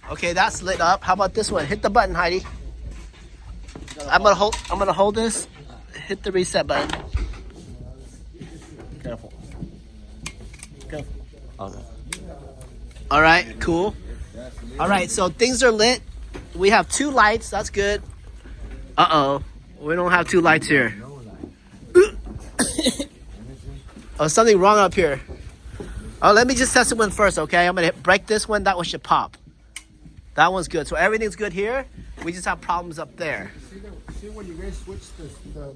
Okay, that's lit up. How about this one? Hit the button, Heidi. I'm gonna hold this. Hit the reset button. Careful. Careful. Okay. All right, cool. All right, so things are lit. We have 2 lights. That's good. Uh-oh. We don't have 2 lights here. Oh, something wrong up here. Oh, let me just test one first, okay? I'm gonna break this one. That one should pop. That one's good. So everything's good here. We just have problems up there. See when you guys switched the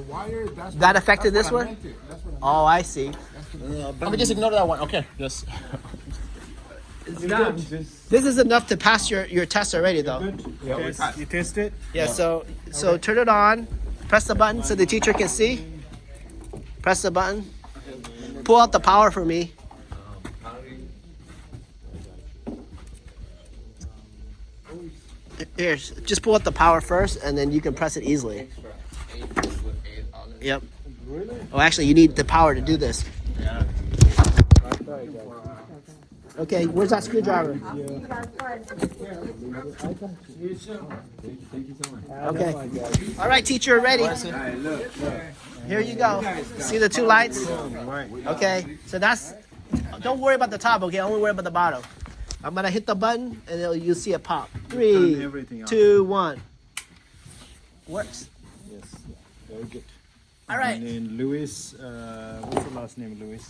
wire? That affected this one? Oh, I see. Let me just ignore that one. Okay. Just. This is enough to pass your test already, though. You test it? Yeah. So turn it on. Press the button so the teacher can see. Press the button. Pull out the power for me. Here, just pull out the power first, and then you can press it easily. Yep. Oh, actually, you need the power to do this. Okay, where's that screwdriver? Okay. All right, teacher, ready? Here you go. See the 2 lights? Okay, so that's. Don't worry about the top, okay? Only worry about the bottom. I'm gonna hit the button, and you'll see it pop. 3, 2, 1. Works. Yes. Very good. All right. And then Louis, what's the last name, Louis?